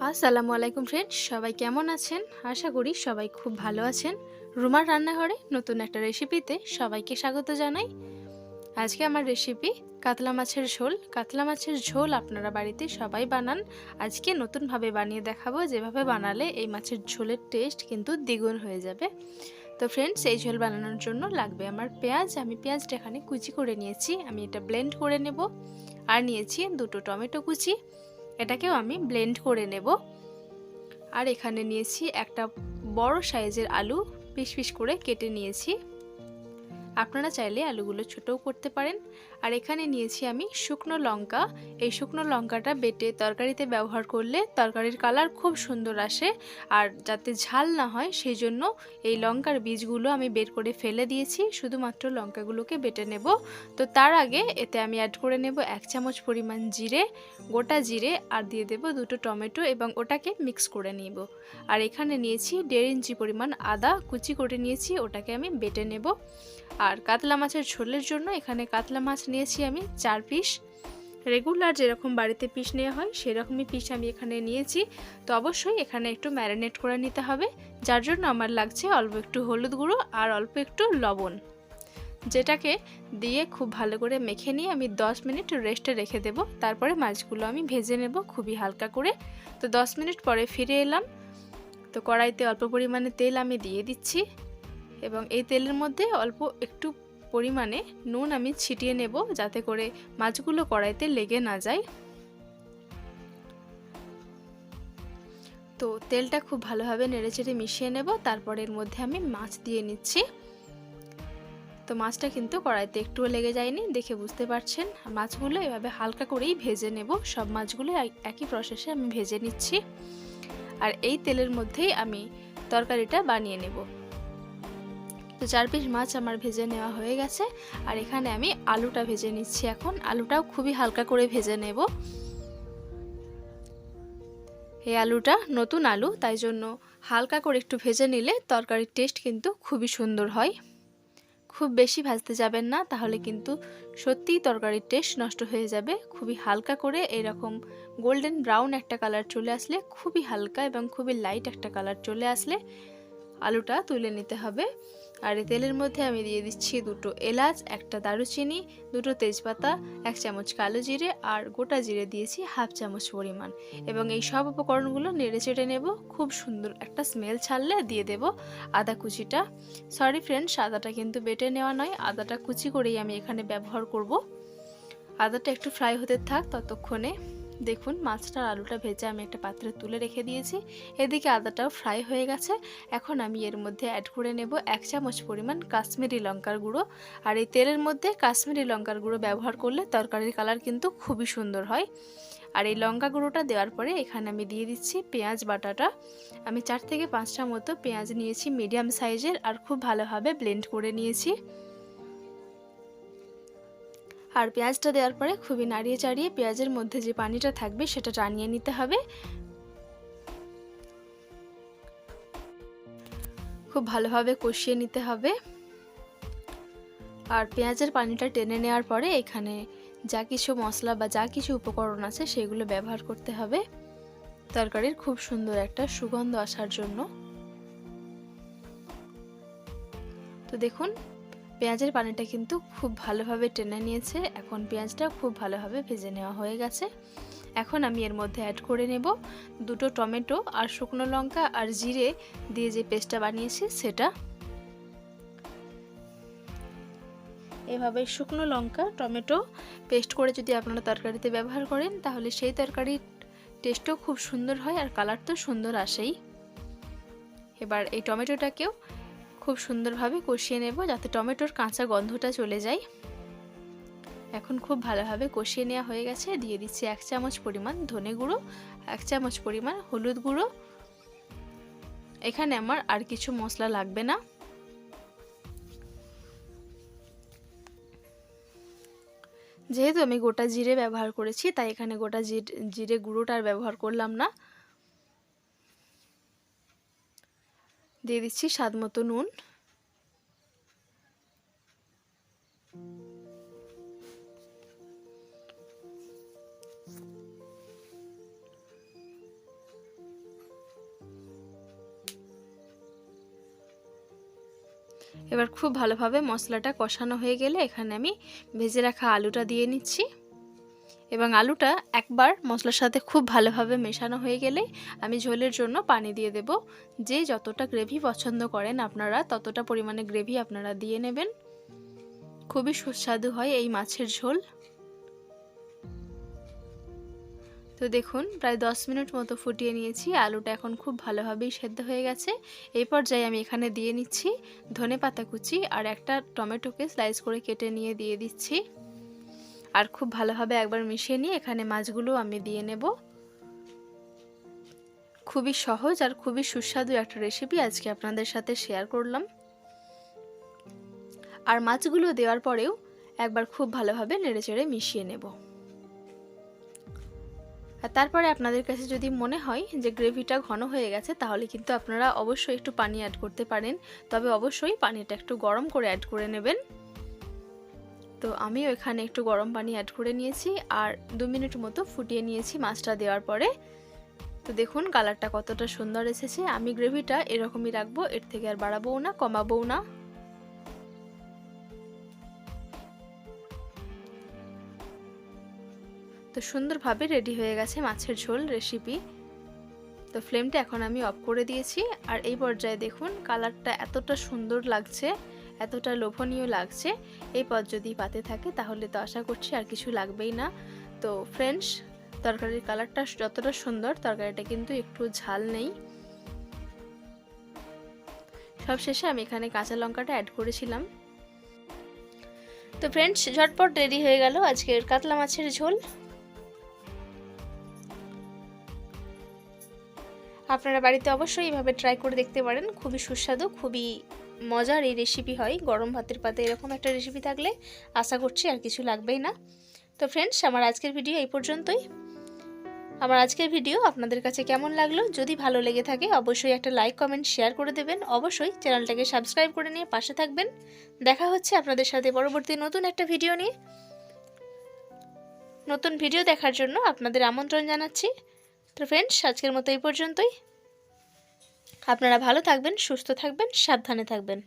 আসসালামু আলাইকুম ফ্রেন্ডস, সবাই কেমন আছেন? আশা করি সবাই খুব ভালো আছেন। রুমার রান্নাঘরে নতুন একটা রেসিপিতে সবাইকে স্বাগত জানাই। আজকে আমার রেসিপি কাতলা মাছের ঝোল। কাতলা মাছের ঝোল আপনারা বাড়িতে সবাই বানান। আজকে নতুনভাবে বানিয়ে দেখাবো, যেভাবে বানালে এই মাছের ঝোলের টেস্ট কিন্তু দ্বিগুণ হয়ে যাবে। তো ফ্রেন্ডস, এই ঝোল বানানোর জন্য লাগবে আমার পেঁয়াজ। আমি পেঁয়াজটা এখানে কুচি করে নিয়েছি, আমি এটা ব্লেন্ড করে নেব। আর নিয়েছি দুটো টমেটো কুচি, এটাকেও আমি ব্লেন্ড করে নেব। আর এখানে নিয়েছি একটা বড় সাইজের আলু, পিস পিস করে কেটে নিয়েছি। আপনারা চাইলে আলুগুলো ছোটও করতে পারেন। আর এখানে নিয়েছি আমি শুকনো লঙ্কা। এই শুকনো লঙ্কাটা বেটে তরকারিতে ব্যবহার করলে তরকারির কালার খুব সুন্দর আসে। আর যাতে ঝাল না হয় সেই জন্য এই লঙ্কার বীজগুলো আমি বের করে ফেলে দিয়েছি, শুধুমাত্র লঙ্কাগুলোকে বেটে নেব। তো তার আগে এতে আমি অ্যাড করে নেব 1 চামচ পরিমাণ জিরে, গোটা জিরে, আর দিয়ে দেব দুটো টমেটো এবং ওটাকে মিক্স করে নিব। আর এখানে নিয়েছি 1.5 ইঞ্চি পরিমাণ আদা কুচি করে নিয়েছি, ওটাকে আমি বেটে নেব। আর কাতলা মাছের ঝোলের জন্য এখানে কাতলা মাছ নিয়েছি আমি 4 পিস। রেগুলার যেরকম বাড়িতে পিস নেওয়া হয় সেরকমই পিস আমি এখানে নিয়েছি। তো অবশ্যই এখানে একটু ম্যারিনেট করে নিতে হবে, যার জন্য আমার লাগছে অল্প একটু হলুদ গুঁড়ো আর অল্প একটু লবণ, যেটাকে দিয়ে খুব ভালো করে মেখে নিয়ে আমি 10 মিনিট রেস্টে রেখে দেব। তারপরে মাছগুলো আমি ভেজে নেব খুবই হালকা করে। তো 10 মিনিট পরে ফিরে এলাম। তো কড়াইতে অল্প পরিমাণে তেল আমি দিয়ে দিচ্ছি এবং এই তেলের মধ্যে অল্প একটু পরিমাণে নুন আমি ছিটিয়ে নেব, যাতে করে মাছগুলো কড়াইতে লেগে না যায়। তো তেলটা খুব ভালোভাবে নেড়েচেড়ে মিশিয়ে নেব। তারপর এর মধ্যে আমি মাছ দিয়ে নিচ্ছি। তো মাছটা কিন্তু কড়াইতে একটুও লেগে যায়নি, দেখে বুঝতে পারছেন। মাছগুলো এভাবে হালকা করেই ভেজে নেব। সব মাছগুলো একই প্রসেসে আমি ভেজে নিচ্ছি। আর এই তেলের মধ্যেই আমি তরকারিটা বানিয়ে নেব। তো 4 পিস মাছ আমার ভেজে নেওয়া হয়ে গেছে। আর এখানে আমি আলুটা ভেজে নিচ্ছি। এখন আলুটাও খুবই হালকা করে ভেজে নেব। এই আলুটা নতুন আলু, তাই জন্য হালকা করে একটু ভেজে নিলে তরকারির টেস্ট কিন্তু খুবই সুন্দর হয়। খুব বেশি ভাজতে যাবেন না, তাহলে কিন্তু সত্যিই তরকারির টেস্ট নষ্ট হয়ে যাবে। খুবই হালকা করে এরকম গোল্ডেন ব্রাউন একটা কালার চলে আসলে, খুবই হালকা এবং খুবই লাইট একটা কালার চলে আসলে আলুটা তুলে নিতে হবে। আর এই তেলের মধ্যে আমি দিয়ে দিচ্ছি দুটো এলাচ, একটা দারুচিনি, দুটো তেজপাতা, 1 চামচ কালো জিরে আর গোটা জিরে দিয়েছি 1/2 চামচ পরিমাণ। এবং এই সব উপকরণগুলো নেড়ে চেড়ে নেব। খুব সুন্দর একটা স্মেল ছাড়লে দিয়ে দেব আদা কুচিটা। সরি ফ্রেন্ডস, আদাটা কিন্তু বেটে নেওয়া নয়, আদাটা কুচি করেই আমি এখানে ব্যবহার করব। আদাটা একটু ফ্রাই হতে থাক ততক্ষণে। দেখুন মাছটার আলুটা ভেজে আমি একটা পাত্রে তুলে রেখে দিয়েছি। এদিকে আদাটাও ফ্রাই হয়ে গেছে। এখন আমি এর মধ্যে অ্যাড করে নেব 1 চামচ পরিমাণ কাশ্মীরি লঙ্কার গুঁড়ো। আর এই তেলের মধ্যে কাশ্মীরি লঙ্কার গুঁড়ো ব্যবহার করলে তরকারির কালার কিন্তু খুবই সুন্দর হয়। আর এই লঙ্কা গুঁড়োটা দেওয়ার পরে এখানে আমি দিয়ে দিচ্ছি পেঁয়াজ বাটাটা। আমি 4 থেকে 5টা মতো পেঁয়াজ নিয়েছি মিডিয়াম সাইজের, আর খুব ভালোভাবে ব্লেন্ড করে নিয়েছি। আর পেঁয়াজটা দেওয়ার পরে খুবই নাড়িয়ে চাড়িয়ে পেঁয়াজের মধ্যে যে পানিটা থাকবে সেটা টানিয়ে নিতে হবে। খুব ভালোভাবে কষিয়ে নিতে হবে। আর পেঁয়াজের পানিটা টেনে নেওয়ার পরে এখানে যা কিছু মশলা বা যা কিছু উপকরণ আছে সেগুলো ব্যবহার করতে হবে তরকারির খুব সুন্দর একটা সুগন্ধ আসার জন্য। তো দেখুন পেঁয়াজের পানিটা কিন্তু খুব ভালোভাবে টেনে নিয়েছে। এখন পেঁয়াজটা খুব ভালোভাবে ভেজে নেওয়া হয়ে গেছে। এখন আমি এর মধ্যে অ্যাড করে নেব দুটো টমেটো আর শুকনো লঙ্কা আর জিরে দিয়ে যে পেস্টটা বানিয়েছি সেটা। এভাবে শুকনো লঙ্কা টমেটো পেস্ট করে যদি আপনারা তরকারিতে ব্যবহার করেন তাহলে সেই তরকারির টেস্টও খুব সুন্দর হয় আর কালার তো সুন্দর আসেই। এবার এই টমেটোটাকেও খুব সুন্দরভাবে কষিয়ে নেব, যাতে টমেটোর কাঁচা গন্ধটা চলে যায়। এখন খুব ভালোভাবে কষিয়ে নেওয়া হয়ে গেছে। দিয়ে দিচ্ছি 1 চামচ পরিমাণ ধনে গুঁড়ো, 1 চামচ পরিমাণ হলুদ গুঁড়ো। এখানে আমার আর কিছু মশলা লাগবে না। যেহেতু আমি গোটা জিরে ব্যবহার করেছি তাই এখানে গোটা জিরে গুঁড়োটা আর ব্যবহার করলাম না। দিয়ে দিচ্ছি স্বাদ মতো নুন। এবার খুব ভালোভাবে মশলাটা কষানো হয়ে গেলে এখানে আমি ভেজে রাখা আলুটা দিয়ে নিচ্ছি এবং আলুটা একবার মশলার সাথে খুব ভালোভাবে মেশানো হয়ে গেলে আমি ঝোলের জন্য পানি দিয়ে দেব। যে যতটা গ্রেভি পছন্দ করেন আপনারা ততটা পরিমাণে গ্রেভি আপনারা দিয়ে নেবেন। খুবই সুস্বাদু হয় এই মাছের ঝোল। তো দেখুন প্রায় 10 মিনিট মতো ফুটিয়ে নিয়েছি, আলুটা এখন খুব ভালোভাবেই সেদ্ধ হয়ে গেছে। এই পর্যায়ে আমি এখানে দিয়ে নিচ্ছি ধনেপাতা কুচি আর একটা টমেটোকে স্লাইস করে কেটে নিয়ে দিয়ে দিচ্ছি। আর খুব ভালোভাবে একবার মিশিয়ে নিয়ে এখানে মাছগুলো আমি দিয়ে নেব। খুবই সহজ আর খুবই সুস্বাদু একটা রেসিপি আজকে আপনাদের সাথে শেয়ার করলাম। আর মাছগুলো দেওয়ার পরেও একবার খুব ভালোভাবে নেড়েচেড়ে মিশিয়ে নেব। আর তারপরে আপনাদের কাছে যদি মনে হয় যে গ্রেভিটা ঘন হয়ে গেছে তাহলে কিন্তু আপনারা অবশ্যই একটু পানি অ্যাড করতে পারেন, তবে অবশ্যই পানিটা একটু গরম করে অ্যাড করে নেবেন। তো আমিও এখানে একটু গরম পানি অ্যাড করে নিয়েছি আর 2 মিনিট মতো ফুটিয়ে নিয়েছি মাছটা দেওয়ার পরে। তো দেখুন কালারটা কতটা সুন্দর এসেছে। আমি গ্রেভিটা এরকমই রাখবো, এর থেকে আর বাড়াবো না কমাবো না। তো সুন্দরভাবে রেডি হয়ে গেছে মাছের ঝোল রেসিপি। তো ফ্লেমটা এখন আমি অফ করে দিয়েছি আর এই পর্যায়ে দেখুন কালারটা এতটা সুন্দর লাগছে, এতটা লোভনীয় লাগছে। এই পদ যদি পাতে থাকে তাহলে তো আশা করছি আর কিছু লাগবেই না। তো ফ্রেন্ডস, তরকারির কালারটা যতটা সুন্দর তরকারিটা কিন্তু একটু ঝাল নেই। সবশেষে আমি এখানে কাঁচা লঙ্কাটা অ্যাড করেছিলাম। তো ফ্রেন্ডস, ঝটপট রেডি হয়ে গেল আজকের কাতলা মাছের ঝোল। আপনারা বাড়িতে অবশ্যই এইভাবে ট্রাই করে দেখতে পারেন। খুবই সুস্বাদু, খুবই মজার এই রেসিপি হয়। গরম ভাতের পাতে এরকম একটা রেসিপি থাকলে আশা করছি আর কিছু লাগবেই না। তো ফ্রেন্ডস, আমার আজকের ভিডিও এই পর্যন্তই। আমার আজকের ভিডিও আপনাদের কাছে কেমন লাগলো? যদি ভালো লেগে থাকে অবশ্যই একটা লাইক কমেন্ট শেয়ার করে দেবেন। অবশ্যই চ্যানেলটাকে সাবস্ক্রাইব করে নিয়ে পাশে থাকবেন। দেখা হচ্ছে আপনাদের সাথে পরবর্তী নতুন একটা ভিডিও নিয়ে। নতুন ভিডিও দেখার জন্য আপনাদের আমন্ত্রণ জানাচ্ছি। তো ফ্রেন্ডস, আজকের মতো এই পর্যন্তই। আপনারা ভালো থাকবেন, সুস্থ থাকবেন, সাবধানে থাকবেন।